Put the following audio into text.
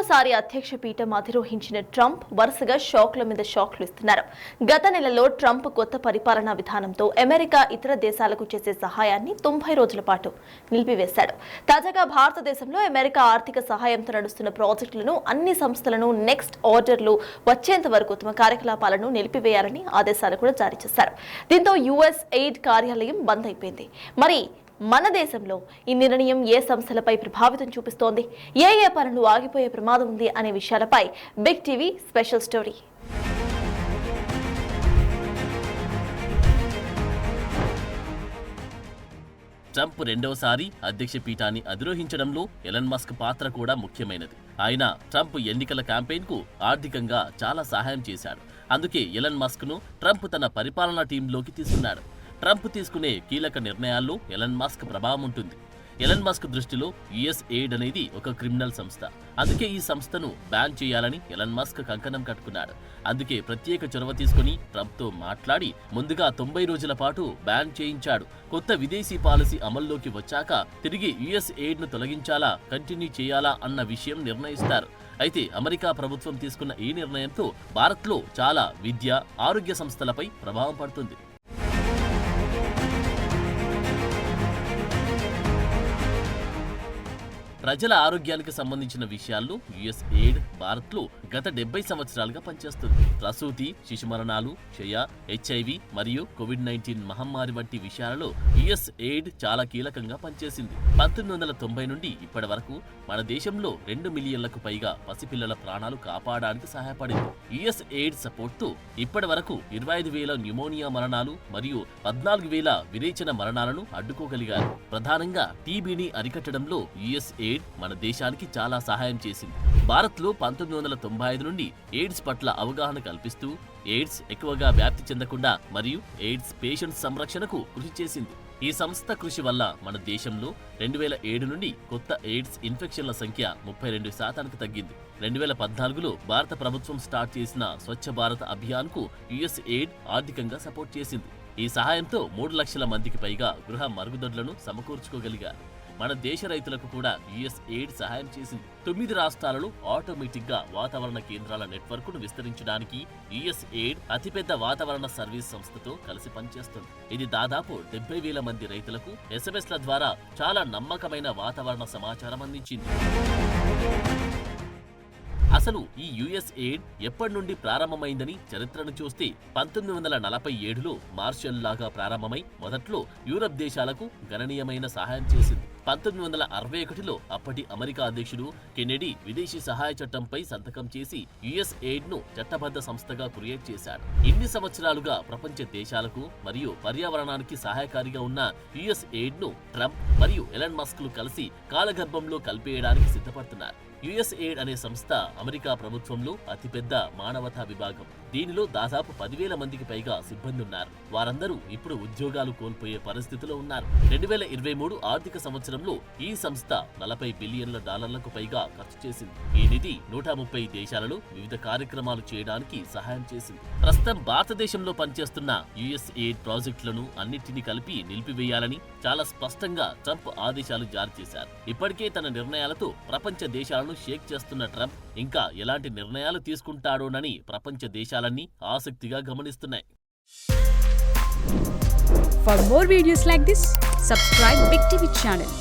రెండవసారి అధ్యక్ష పీఠం అధిరోహించిన ట్రంప్ వరుసగా షాక్ల మీద షాక్లు ఇస్తున్నారు. గత నెలలో ట్రంప్ కొత్త పరిపాలనా విధానంతో అమెరికా ఇతర దేశాలకు చేసే సహాయాన్ని 90 రోజుల పాటు నిలిపివేశాడు. తాజాగా భారతదేశంలో అమెరికా ఆర్థిక సహాయంతో నడుస్తున్న ప్రాజెక్టులను, అన్ని సంస్థలను నెక్స్ట్ ఆర్డర్లు వచ్చేంత వరకు తమ కార్యకలాపాలను నిలిపివేయాలని ఆదేశాలు కూడా జారీ చేశారు. దీంతో యుఎస్ ఎయిడ్ కార్యాలయం బంద్ అయిపోయింది. మరి మన దేశంలో ఈ నిర్ణయం ఏ సంస్థలపై ప్రభావితం చూపిస్తోంది, ఏ పనులు ఆగిపోయే ప్రమాదం ఉంది అనే విషయాలపై Big TV special story. Trump రెండవసారి అధ్యక్ష పీఠాన్ని అధిరోహించడంలో ఎలన్ మస్క్ పాత్ర కూడా ముఖ్యమైనది. ఆయన ట్రంప్ ఎన్నికల క్యాంపెయిన్కు ఆర్థికంగా చాలా సహాయం చేశాడు. అందుకే ఎలన్ మస్క్ను ట్రంప్ తన పరిపాలనా టీంలోకి తీసుకున్నాడు. ట్రంప్ తీసుకునే కీలక నిర్ణయాల్లో ఎలన్ మస్క్ ప్రభావం ఉంటుంది. ఎలన్ మస్క్ దృష్టిలో యుఎస్ ఎయిడ్ అనేది ఒక క్రిమినల్ సంస్థ. అందుకే ఈ సంస్థను బ్యాన్ చేయాలని ఎలన్ మస్క్ కంకణం కట్టుకున్నాడు. అందుకే ప్రత్యేక చొరవ తీసుకుని ట్రంప్తో మాట్లాడి ముందుగా 90 రోజుల పాటు బ్యాన్ చేయించాడు. కొత్త విదేశీ పాలసీ అమల్లోకి వచ్చాక తిరిగి యుఎస్ ఎయిడ్ను తొలగించాలా, కంటిన్యూ చేయాలా అన్న విషయం నిర్ణయిస్తారు. అయితే అమెరికా ప్రభుత్వం తీసుకున్న ఈ నిర్ణయంతో భారత్లో చాలా విద్య, ఆరోగ్య సంస్థలపై ప్రభావం పడుతుంది. ప్రజల ఆరోగ్యానికి సంబంధించిన విషయాల్లో యుఎస్ ఎయిడ్ భారత్లో గత 70 సంవత్సరాలుగా పనిచేస్తుంది. ప్రసూతి, శిశు మరణాలు, క్షయ, హెచ్ఐవి మరియు కోవిడ్-19 మహమ్మారి వంటి విషయాలలో యుఎస్ ఎయిడ్ చాలా కీలకంగా పనిచేసింది. 1990 నుండి ఇప్పటి వరకు మన దేశంలో 2 మిలియన్లకు పైగా పసిపిల్లల ప్రాణాలు కాపాడడానికి సహాయపడింది. యుఎస్ ఎయిడ్ సపోర్ట్తో ఇప్పటి వరకు 25,000 న్యూమోనియా మరణాలు మరియు 14,000 విరేచన మరణాలను అడ్డుకోగలిగారు. ప్రధానంగా టీబీని అరికట్టడంలో యుఎస్ ఎయిడ్ మన దేశానికి చాలా సహాయం చేసింది. భారత్లో 1995 నుండి ఎయిడ్స్ పట్ల అవగాహన కల్పిస్తూ ఎయిడ్స్ ఎక్కువగా వ్యాప్తి చెందకుండా మరియు ఎయిడ్స్ పేషెంట్స్ సంరక్షణకు కృషి చేసింది. ఈ సంస్థ కృషి వల్ల మన దేశంలో 2007 నుండి కొత్త ఎయిడ్స్ ఇన్ఫెక్షన్ల సంఖ్య 32% తగ్గింది. 2014లో భారత ప్రభుత్వం స్టార్ట్ చేసిన స్వచ్ఛ భారత్ అభియాన్కు యుఎస్ ఎయిడ్ ఆర్థికంగా సపోర్ట్ చేసింది. ఈ సహాయంతో 3 లక్షల మందికి పైగా గృహ మరుగుదొడ్లను సమకూర్చుకోగలిగారు. మన దేశ రైతులకు కూడా యుఎస్ ఎయిడ్ సహాయం చేసింది. 9 రాష్ట్రాలలో ఆటోమేటిక్ గా వాతావరణ కేంద్రాల నెట్వర్క్ను విస్తరించడానికి యుఎస్ ఎయిడ్ అతిపెద్ద వాతావరణ సర్వీస్ సంస్థతో కలిసి పనిచేస్తుంది. ఇది దాదాపు 70,000 మంది రైతులకు ఎస్ఎంఎస్ల ద్వారా చాలా నమ్మకమైన వాతావరణ సమాచారం అందించింది. అసలు ఈ యుఎస్ ఎయిడ్ ఎప్పటి నుండి ప్రారంభమైందని చరిత్రను చూస్తే 1947లో మార్షల్ లాగా ప్రారంభమై మొదట్లో యూరప్ దేశాలకు గణనీయమైన సహాయం చేసింది. 1961లో అప్పటి అమెరికా అధ్యక్షుడు కెనెడీ విదేశీ సహాయ చట్టంపై సంతకం చేసి యుఎస్ ఎయిడ్ ను చట్టబద్ధ సంస్థగా క్రియేట్ చేశాడు. ఇన్ని సంవత్సరాలుగా ప్రపంచ దేశాలకు మరియు పర్యావరణానికి సహాయకారిగా ఉన్న యుఎస్ ఎయిడ్ ను ట్రంప్ మరియు ఎలన్ మస్క్లు కలిసి కాలగర్భంలో కలిపేయడానికి సిద్ధపడుతున్నారు. యుఎస్ ఎయిడ్ అనే సంస్థ అమెరికా ప్రభుత్వంలో అతిపెద్ద మానవతా విభాగం. దీనిలో దాదాపు 10,000 మందికి పైగా సిబ్బంది ఉన్నారు. వారందరూ ఇప్పుడు ఉద్యోగాలు కోల్పోయే పరిస్థితిలో ఉన్నారు. 2023 ఆర్థిక సంవత్సరంలో ఈ సంస్థ $40 బిలియన్ల పైగా ఖర్చు చేసింది. ఈ నిధి 130 దేశాలలో వివిధ కార్యక్రమాలు చేయడానికి సహాయం చేసింది. ప్రస్తుతం భారతదేశంలో పనిచేస్తున్న యుఎస్ ఎయిడ్ ప్రాజెక్టులను అన్నిటినీ కలిపి నిలిపివేయాలని చాలా స్పష్టంగా ట్రంప్ ఆదేశాలు జారీ చేశారు. ఇప్పటికే తన నిర్ణయాలతో ప్రపంచ దేశాలను షేక్ చేస్తున్న ట్రంప్ ఇంకా ఎలాంటి నిర్ణయాలు తీసుకుంటాడోనని ప్రపంచ దేశాలన్నీ ఆసక్తిగా గమనిస్తున్నాయి. For more videos like this, subscribe Big TV channel.